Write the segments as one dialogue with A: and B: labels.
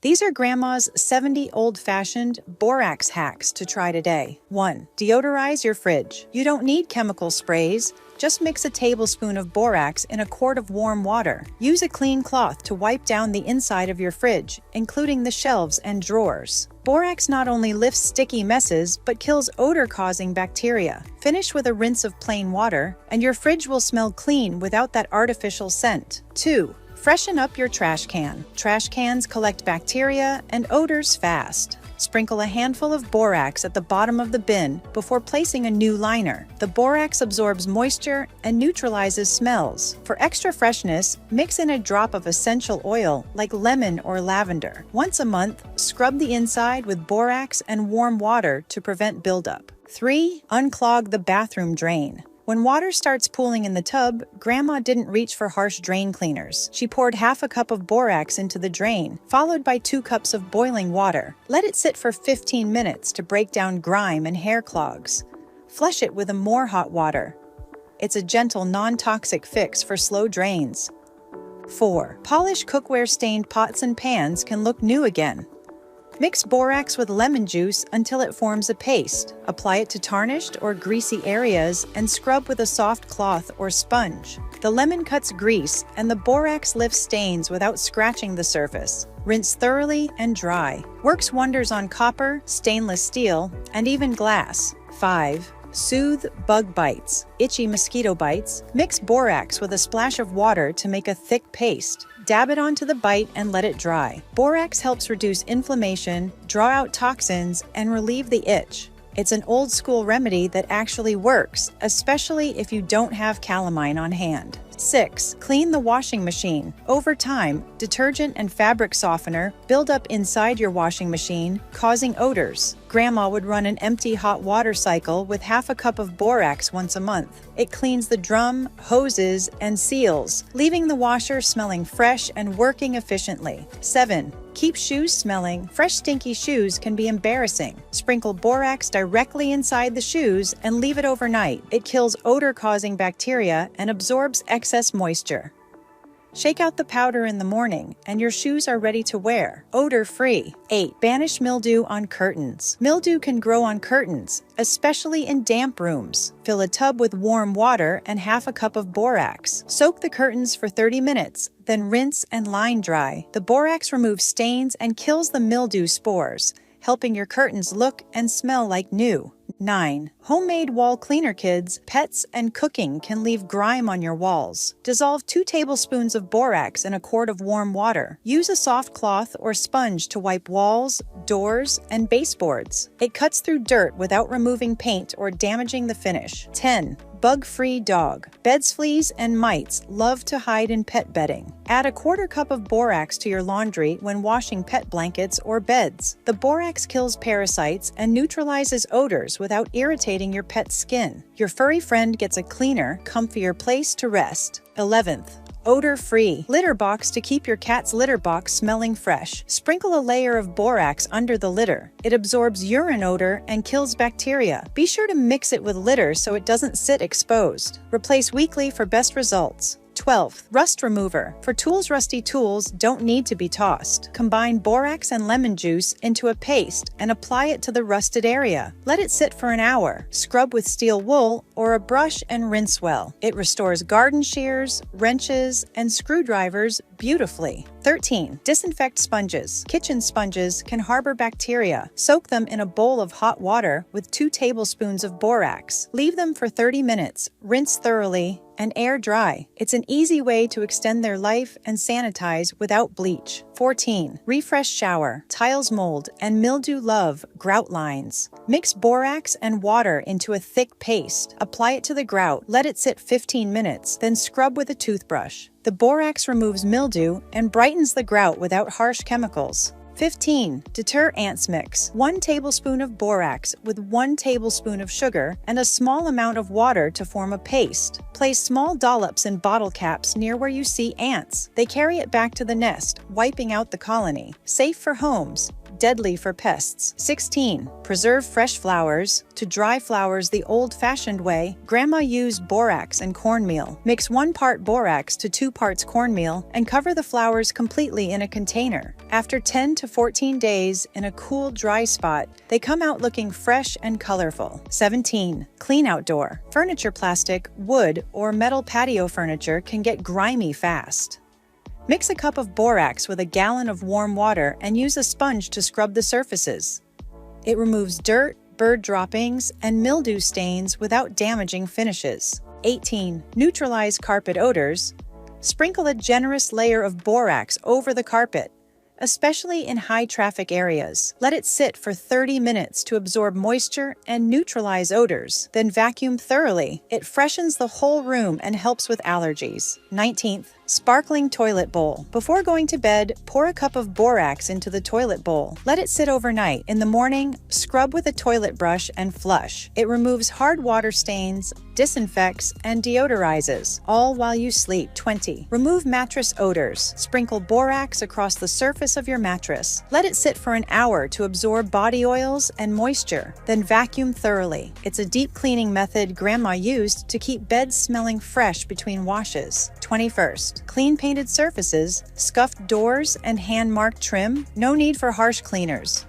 A: These are Grandma's 70 old-fashioned borax hacks to try today. 1. Deodorize your fridge. You don't need chemical sprays. Just mix a tablespoon of borax in a quart of warm water. Use a clean cloth to wipe down the inside of your fridge, including the shelves and drawers. Borax not only lifts sticky messes, but kills odor-causing bacteria. Finish with a rinse of plain water, and your fridge will smell clean without that artificial scent. 2. Freshen up your trash can. Trash cans collect bacteria and odors fast. Sprinkle a handful of borax at the bottom of the bin before placing a new liner. The borax absorbs moisture and neutralizes smells. For extra freshness, mix in a drop of essential oil like lemon or lavender. Once a month, scrub the inside with borax and warm water to prevent buildup. 3. Unclog the bathroom drain. When water starts pooling in the tub, Grandma didn't reach for harsh drain cleaners. She poured half a cup of borax into the drain, followed by 2 cups of boiling water. Let it sit for 15 minutes to break down grime and hair clogs. Flush it with more hot water. It's a gentle, non-toxic fix for slow drains. 4. Polish cookware-stained pots and pans can look new again. Mix borax with lemon juice until it forms a paste. Apply it to tarnished or greasy areas and scrub with a soft cloth or sponge. The lemon cuts grease and the borax lifts stains without scratching the surface. Rinse thoroughly and dry. Works wonders on copper, stainless steel, and even glass. 5. Soothe bug bites. Itchy mosquito bites. Mix borax with a splash of water to make a thick paste. Dab it onto the bite and let it dry. Borax helps reduce inflammation, draw out toxins, and relieve the itch. It's an old-school remedy that actually works, especially if you don't have calamine on hand. 6. Clean the washing machine. Over time, detergent and fabric softener build up inside your washing machine, causing odors. Grandma would run an empty hot water cycle with half a cup of borax once a month. It cleans the drum, hoses, and seals, leaving the washer smelling fresh and working efficiently. 7. Keep shoes smelling. Fresh, stinky shoes can be embarrassing. Sprinkle borax directly inside the shoes and leave it overnight. It kills odor-causing bacteria and absorbs excess moisture. Shake out the powder in the morning, and your shoes are ready to wear. Odor-free. 8. Banish mildew on curtains. Mildew can grow on curtains, especially in damp rooms. Fill a tub with warm water and half a cup of borax. Soak the curtains for 30 minutes, then rinse and line dry. The borax removes stains and kills the mildew spores, helping your curtains look and smell like new. 9. Homemade wall cleaner kits. Pets and cooking can leave grime on your walls. Dissolve 2 tablespoons of borax in a quart of warm water. Use a soft cloth or sponge to wipe walls, doors, and baseboards. It cuts through dirt without removing paint or damaging the finish. 10. Bug-free dog. Beds, fleas, and mites love to hide in pet bedding. Add a quarter cup of borax to your laundry when washing pet blankets or beds. The borax kills parasites and neutralizes odors without irritating your pet's skin. Your furry friend gets a cleaner, comfier place to rest. 11th. Odor-free. Litter box to keep your cat's litter box smelling fresh. Sprinkle a layer of borax under the litter. It absorbs urine odor and kills bacteria. Be sure to mix it with litter so it doesn't sit exposed. Replace weekly for best results. 12th. Rust remover. For tools, rusty tools don't need to be tossed. Combine borax and lemon juice into a paste and apply it to the rusted area. Let it sit for an hour. Scrub with steel wool or a brush and rinse well. It restores garden shears, wrenches, and screwdrivers beautifully. 13. Disinfect sponges. Kitchen sponges can harbor bacteria. Soak them in a bowl of hot water with 2 tablespoons of borax. Leave them for 30 minutes. Rinse thoroughly and air dry. It's an easy way to extend their life and sanitize without bleach. 14. Refresh shower. Tiles mold and mildew love grout lines. Mix borax and water into a thick paste. Apply it to the grout. Let it sit 15 minutes, then scrub with a toothbrush. The borax removes mildew and brightens the grout without harsh chemicals. 15. Deter ants mix. 1 tablespoon of borax with 1 tablespoon of sugar and a small amount of water to form a paste. Place small dollops in bottle caps near where you see ants. They carry it back to the nest, wiping out the colony. Safe for homes. deadly for pests. 16. Preserve fresh flowers. To dry flowers the old-fashioned way, Grandma used borax and cornmeal. Mix 1 part borax to 2 parts cornmeal and cover the flowers completely in a container. After 10 to 14 days in a cool, dry spot, they come out looking fresh and colorful. 17. Clean outdoor. Furniture plastic, wood, or metal patio furniture can get grimy fast. Mix a cup of borax with a gallon of warm water and use a sponge to scrub the surfaces. It removes dirt, bird droppings, and mildew stains without damaging finishes. 18. Neutralize carpet odors. Sprinkle a generous layer of borax over the carpet, especially in high-traffic areas. Let it sit for 30 minutes to absorb moisture and neutralize odors. Then vacuum thoroughly. It freshens the whole room and helps with allergies. 19th. Sparkling toilet bowl. Before going to bed, pour a cup of borax into the toilet bowl. Let it sit overnight. In the morning, scrub with a toilet brush and flush. It removes hard water stains, disinfects, and deodorizes, all while you sleep. 20. Remove mattress odors. Sprinkle borax across the surface of your mattress. Let it sit for an hour to absorb body oils and moisture. Then vacuum thoroughly. It's a deep cleaning method Grandma used to keep beds smelling fresh between washes. 21st. Clean painted surfaces, scuffed doors, and hand-marked trim. No need for harsh cleaners.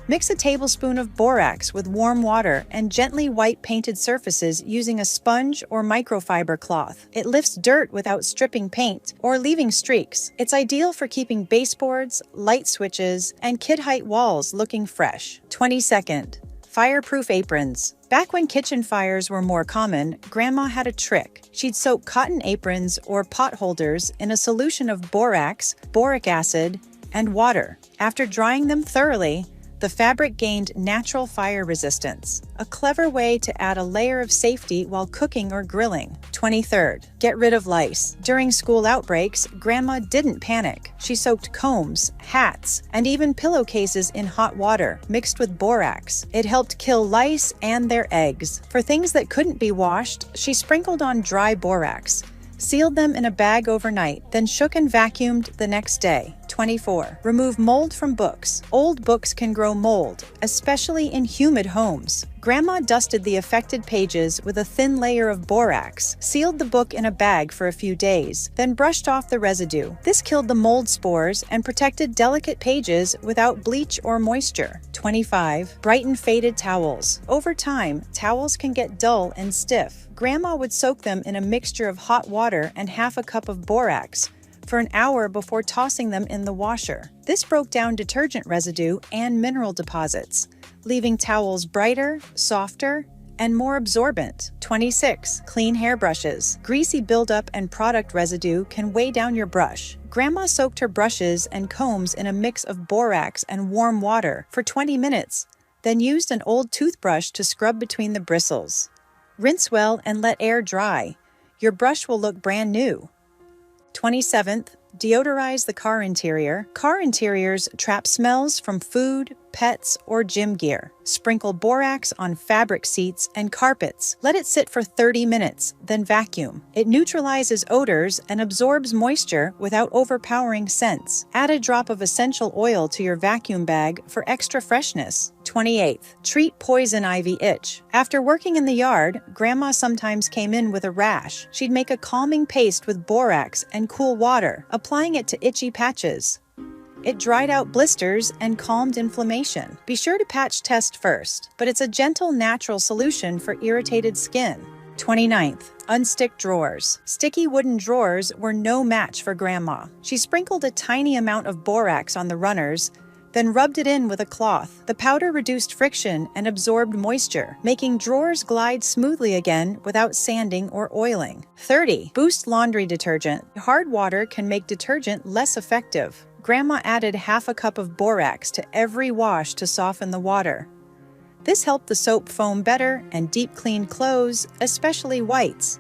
A: Mix a tablespoon of borax with warm water and gently wipe painted surfaces using a sponge or microfiber cloth. It lifts dirt without stripping paint or leaving streaks. It's ideal for keeping baseboards, light switches, and kid-height walls looking fresh. 22nd. Fireproof aprons. Back when kitchen fires were more common, Grandma had a trick. She'd soak cotton aprons or pot holders in a solution of borax, boric acid, and water. After drying them thoroughly, the fabric gained natural fire resistance, a clever way to add a layer of safety while cooking or grilling. 23rd. Get rid of lice. During school outbreaks, Grandma didn't panic. She soaked combs, hats, and even pillowcases in hot water, mixed with borax. It helped kill lice and their eggs. For things that couldn't be washed, she sprinkled on dry borax, sealed them in a bag overnight, then shook and vacuumed the next day. 24. Remove mold from books. Old books can grow mold, especially in humid homes. Grandma dusted the affected pages with a thin layer of borax, sealed the book in a bag for a few days, then brushed off the residue. This killed the mold spores and protected delicate pages without bleach or moisture. 25. Brighten faded towels. Over time, towels can get dull and stiff. Grandma would soak them in a mixture of hot water and half a cup of borax for an hour before tossing them in the washer. This broke down detergent residue and mineral deposits, leaving towels brighter, softer, and more absorbent. 26. Clean hairbrushes. Greasy buildup and product residue can weigh down your brush. Grandma soaked her brushes and combs in a mix of borax and warm water for 20 minutes, then used an old toothbrush to scrub between the bristles. Rinse well and let air dry. Your brush will look brand new. 27th. Deodorize the car interior. Car interiors trap smells from food, pets, or gym gear. Sprinkle borax on fabric seats and carpets. Let it sit for 30 minutes, then vacuum. It neutralizes odors and absorbs moisture without overpowering scents. Add a drop of essential oil to your vacuum bag for extra freshness. 28th. Treat poison ivy itch. After working in the yard, Grandma sometimes came in with a rash. She'd make a calming paste with borax and cool water, applying it to itchy patches. It dried out blisters and calmed inflammation. Be sure to patch test first, but it's a gentle, natural solution for irritated skin. 29th. Unstick drawers. Sticky wooden drawers were no match for Grandma. She sprinkled a tiny amount of borax on the runners, then rubbed it in with a cloth. The powder reduced friction and absorbed moisture, making drawers glide smoothly again without sanding or oiling. 30. Boost laundry detergent. Hard water can make detergent less effective. Grandma added half a cup of borax to every wash to soften the water. This helped the soap foam better and deep clean clothes, especially whites.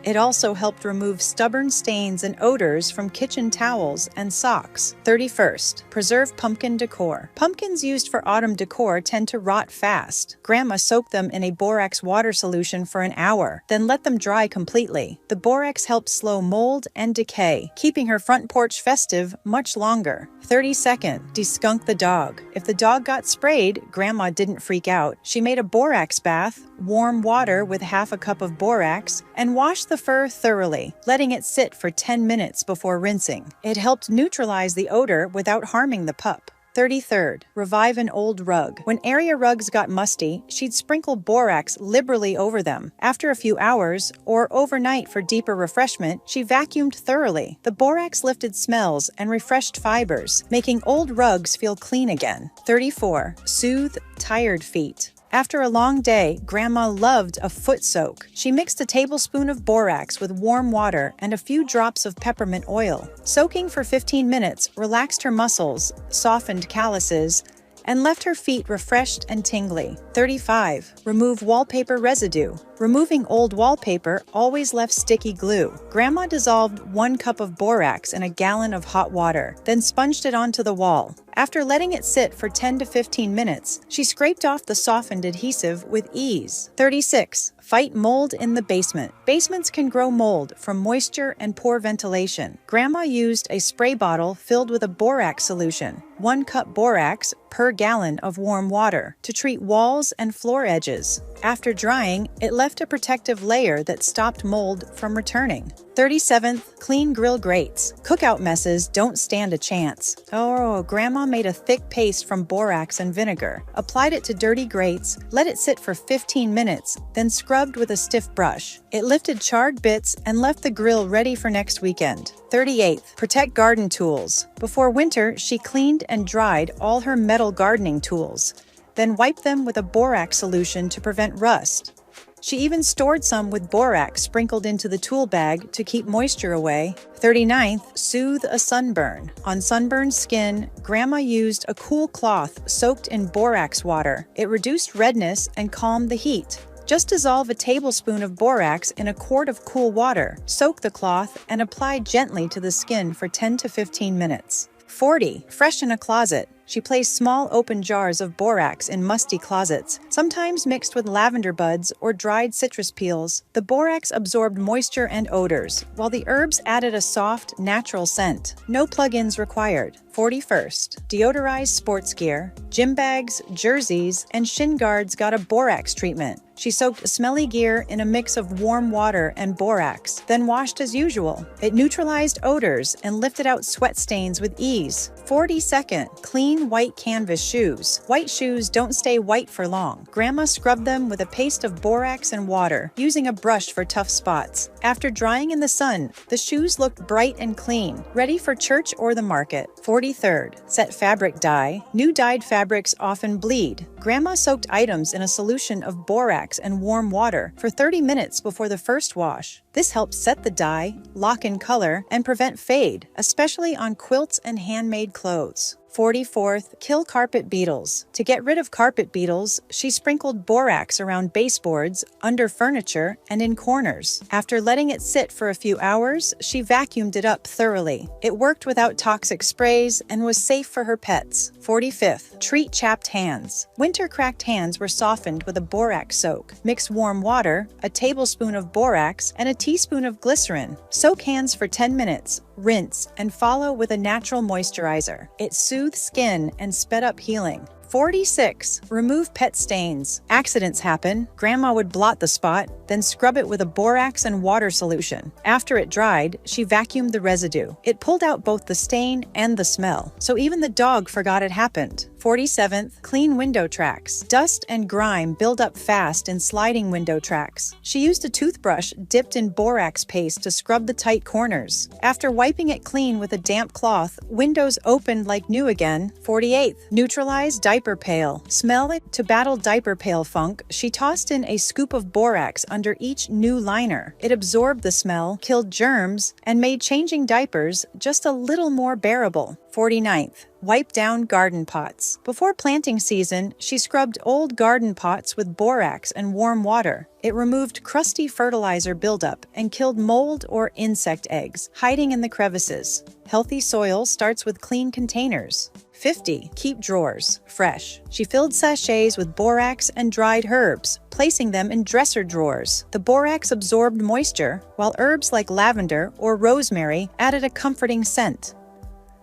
A: It also helped remove stubborn stains and odors from kitchen towels and socks. 31st, preserve pumpkin decor. Pumpkins used for autumn decor tend to rot fast. Grandma soaked them in a borax water solution for an hour, then let them dry completely. The borax helped slow mold and decay, keeping her front porch festive much longer. 32nd, deskunk the dog. If the dog got sprayed, Grandma didn't freak out. She made a borax bath, warm water with half a cup of borax, and washed the fur thoroughly, letting it sit for 10 minutes before rinsing. It helped neutralize the odor without harming the pup. 33rd, revive an old rug. When area rugs got musty, she'd sprinkle borax liberally over them. After a few hours, or overnight for deeper refreshment, she vacuumed thoroughly. The borax lifted smells and refreshed fibers, making old rugs feel clean again. 34, soothe tired feet. After a long day, Grandma loved a foot soak. She mixed a tablespoon of borax with warm water and a few drops of peppermint oil. Soaking for 15 minutes relaxed her muscles, softened calluses, and left her feet refreshed and tingly. 35. Remove wallpaper residue. Removing old wallpaper always left sticky glue. Grandma dissolved 1 cup of borax in a gallon of hot water, then sponged it onto the wall. After letting it sit for 10 to 15 minutes, she scraped off the softened adhesive with ease. 36. Fight mold in the basement. Basements can grow mold from moisture and poor ventilation. Grandma used a spray bottle filled with a borax solution, 1 cup borax per gallon of warm water, to treat walls and floor edges. After drying, it left a protective layer that stopped mold from returning. 37th, clean grill grates. Cookout messes don't stand a chance. Oh, Grandma made a thick paste from borax and vinegar, applied it to dirty grates, let it sit for 15 minutes, then scrubbed with a stiff brush. It lifted charred bits and left the grill ready for next weekend. 38th, protect garden tools. Before winter, she cleaned and dried all her metal gardening tools, then wiped them with a borax solution to prevent rust. She even stored some with borax sprinkled into the tool bag to keep moisture away. 39th, soothe a sunburn. On sunburned skin, Grandma used a cool cloth soaked in borax water. It reduced redness and calmed the heat. Just dissolve a tablespoon of borax in a quart of cool water, soak the cloth, and apply gently to the skin for 10 to 15 minutes. 40. Freshen a closet. She placed small open jars of borax in musty closets, sometimes mixed with lavender buds or dried citrus peels. The borax absorbed moisture and odors, while the herbs added a soft, natural scent. No plug-ins required. 41st. Deodorize sports gear. Gym bags, jerseys, and shin guards got a borax treatment. She soaked smelly gear in a mix of warm water and borax, then washed as usual. It neutralized odors and lifted out sweat stains with ease. 42nd. Clean white canvas shoes. White shoes don't stay white for long. Grandma scrubbed them with a paste of borax and water, using a brush for tough spots. After drying in the sun, the shoes looked bright and clean, ready for church or the market. 43rd. Set fabric dye. New dyed fabrics often bleed. Grandma soaked items in a solution of borax and warm water for 30 minutes before the first wash. This helps set the dye, lock in color, and prevent fade, especially on quilts and handmade clothes. 44th, kill carpet beetles. To get rid of carpet beetles, she sprinkled borax around baseboards, under furniture, and in corners. After letting it sit for a few hours, she vacuumed it up thoroughly. It worked without toxic sprays and was safe for her pets. 45th, treat chapped hands. Winter cracked hands were softened with a borax soak. Mix warm water, a tablespoon of borax, and a teaspoon of glycerin. Soak hands for 10 minutes. Rinse and follow with a natural moisturizer. It soothed skin and sped up healing. 46. Remove pet stains. Accidents happen. Grandma would blot the spot, then scrub it with a borax and water solution. After it dried, she vacuumed the residue. It pulled out both the stain and the smell, so even the dog forgot it happened. 47th, clean window tracks. Dust and grime build up fast in sliding window tracks. She used a toothbrush dipped in borax paste to scrub the tight corners. After wiping it clean with a damp cloth, windows opened like new again. 48th, neutralize diaper pail. Smell it to battle diaper pail funk. She tossed in a scoop of borax under each new liner. It absorbed the smell, killed germs, and made changing diapers just a little more bearable. 49th, wipe down garden pots. Before planting season, she scrubbed old garden pots with borax and warm water. It removed crusty fertilizer buildup and killed mold or insect eggs, hiding in the crevices. Healthy soil starts with clean containers. 50. Keep drawers fresh. She filled sachets with borax and dried herbs, placing them in dresser drawers. The borax absorbed moisture, while herbs like lavender or rosemary added a comforting scent.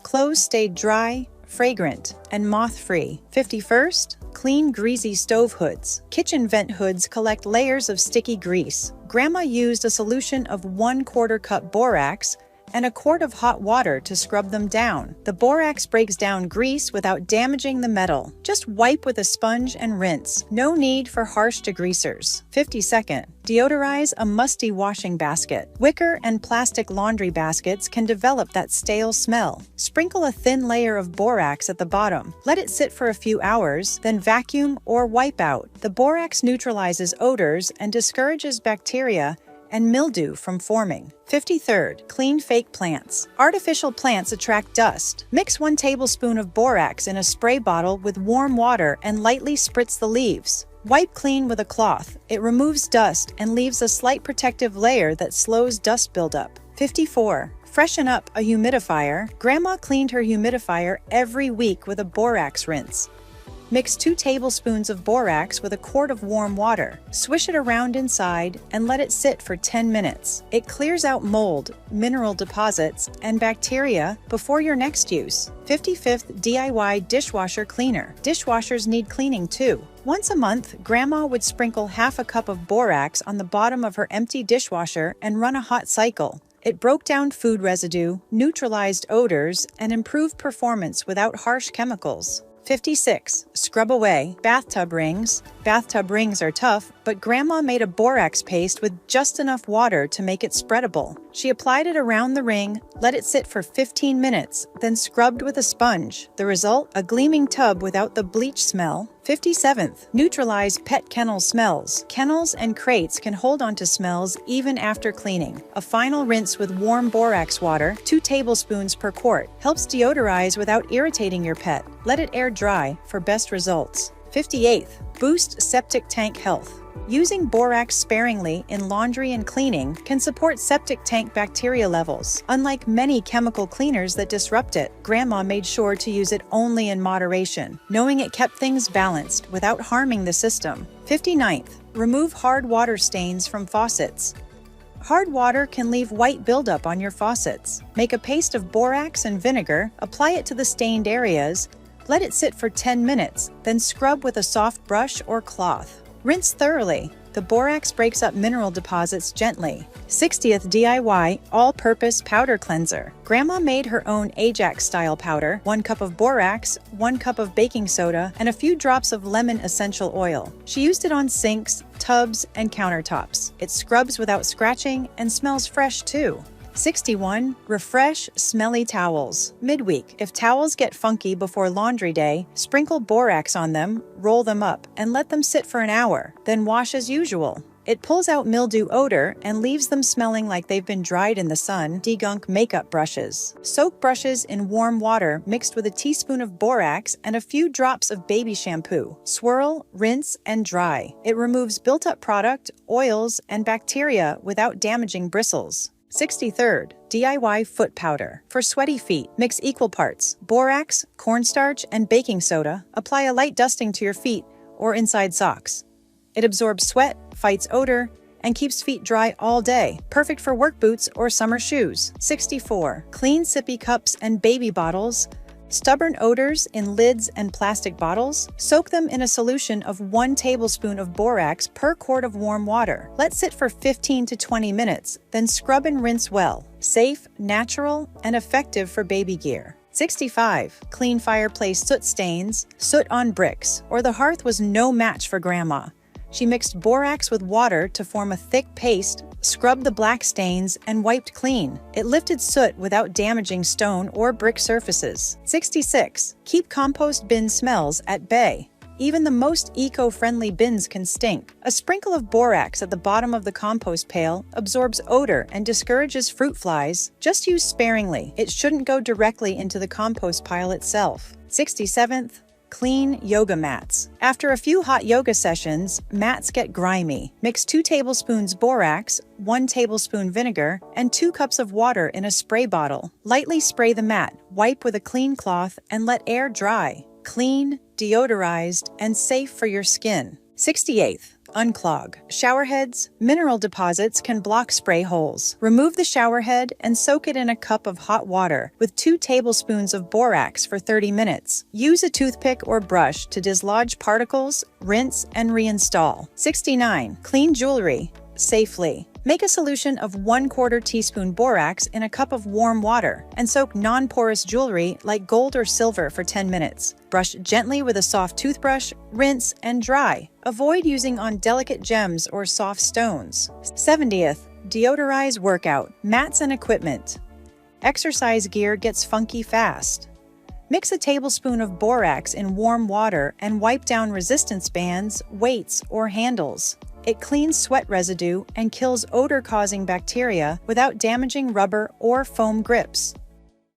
A: Clothes stayed dry, fragrant, and moth-free. 51st, clean greasy stove hoods. Kitchen vent hoods collect layers of sticky grease. Grandma used a solution of 1/4 cup borax and a quart of hot water to scrub them down. The borax breaks down grease without damaging the metal. Just wipe with a sponge and rinse. No need for harsh degreasers. 52nd, deodorize a musty washing basket. Wicker and plastic laundry baskets can develop that stale smell. Sprinkle a thin layer of borax at the bottom. Let it sit for a few hours, then vacuum or wipe out. The borax neutralizes odors and discourages bacteria and mildew from forming. 53rd, clean fake plants. Artificial plants attract dust. Mix 1 tablespoon of borax in a spray bottle with warm water and lightly spritz the leaves. Wipe clean with a cloth. It removes dust and leaves a slight protective layer that slows dust buildup. 54. Freshen up a humidifier. Grandma cleaned her humidifier every week with a borax rinse. Mix 2 tablespoons of borax with a quart of warm water. Swish it around inside and let it sit for 10 minutes. It clears out mold, mineral deposits, and bacteria before your next use. 55th, DIY dishwasher cleaner. Dishwashers need cleaning too. Once a month, Grandma would sprinkle half a cup of borax on the bottom of her empty dishwasher and run a hot cycle. It broke down food residue, neutralized odors, and improved performance without harsh chemicals. 56. Scrub away bathtub rings. Bathtub rings are tough, but Grandma made a borax paste with just enough water to make it spreadable. She applied it around the ring, let it sit for 15 minutes, then scrubbed with a sponge. The result? A gleaming tub without the bleach smell. 57th. Neutralize pet kennel smells. Kennels and crates can hold onto smells even after cleaning. A final rinse with warm borax water, 2 tablespoons per quart, helps deodorize without irritating your pet. Let it air dry for best results. 58th. Boost septic tank health. Using borax sparingly in laundry and cleaning can support septic tank bacteria levels. Unlike many chemical cleaners that disrupt it, Grandma made sure to use it only in moderation, knowing it kept things balanced without harming the system. 59th, remove hard water stains from faucets. Hard water can leave white buildup on your faucets. Make a paste of borax and vinegar, apply it to the stained areas, let it sit for 10 minutes, then scrub with a soft brush or cloth. Rinse thoroughly. The borax breaks up mineral deposits gently. 60th DIY all-purpose powder cleanser. Grandma made her own Ajax-style powder, 1 cup of borax, 1 cup of baking soda, and a few drops of lemon essential oil. She used it on sinks, tubs, and countertops. It scrubs without scratching and smells fresh too. 61. Refresh smelly towels. Midweek, if towels get funky before laundry day, sprinkle borax on them, roll them up, and let them sit for an hour. Then wash as usual. It pulls out mildew odor and leaves them smelling like they've been dried in the sun. Degunk makeup brushes. Soak brushes in warm water mixed with a teaspoon of borax and a few drops of baby shampoo. Swirl, rinse, and dry. It removes built-up product, oils, and bacteria without damaging bristles. 63rd, DIY foot powder. For sweaty feet, mix equal parts borax, cornstarch, and baking soda. Apply a light dusting to your feet or inside socks. It absorbs sweat, fights odor, and keeps feet dry all day. Perfect for work boots or summer shoes. 64. Clean sippy cups and baby bottles. Stubborn odors in lids and plastic bottles? Soak them in a solution of 1 tablespoon of borax per quart of warm water. Let sit for 15 to 20 minutes, then scrub and rinse well. Safe, natural, and effective for baby gear. 65. Clean fireplace soot stains. Soot on bricks, or the hearth was no match for Grandma. She mixed borax with water to form a thick paste, scrubbed the black stains, and wiped clean. It lifted soot without damaging stone or brick surfaces. 66. Keep compost bin smells at bay. Even the most eco-friendly bins can stink. A sprinkle of borax at the bottom of the compost pail absorbs odor and discourages fruit flies. Just use sparingly. It shouldn't go directly into the compost pile itself. 67th, clean yoga mats. After a few hot yoga sessions, mats get grimy. Mix 2 tablespoons borax, 1 tablespoon vinegar, and 2 cups of water in a spray bottle. Lightly spray the mat, wipe with a clean cloth, and let air dry. Clean, deodorized, and safe for your skin. 68th, unclog. Shower heads, mineral deposits can block spray holes. Remove the shower head and soak it in a cup of hot water with 2 tablespoons of borax for 30 minutes. Use a toothpick or brush to dislodge particles, rinse, and reinstall. 69. Clean jewelry safely. Make a solution of 1/4 teaspoon borax in a cup of warm water and soak non-porous jewelry like gold or silver for 10 minutes. Brush gently with a soft toothbrush, rinse, and dry. Avoid using on delicate gems or soft stones. 70th, deodorize workout, mats and equipment. Exercise gear gets funky fast. Mix a tablespoon of borax in warm water and wipe down resistance bands, weights, or handles. It cleans sweat residue and kills odor-causing bacteria without damaging rubber or foam grips.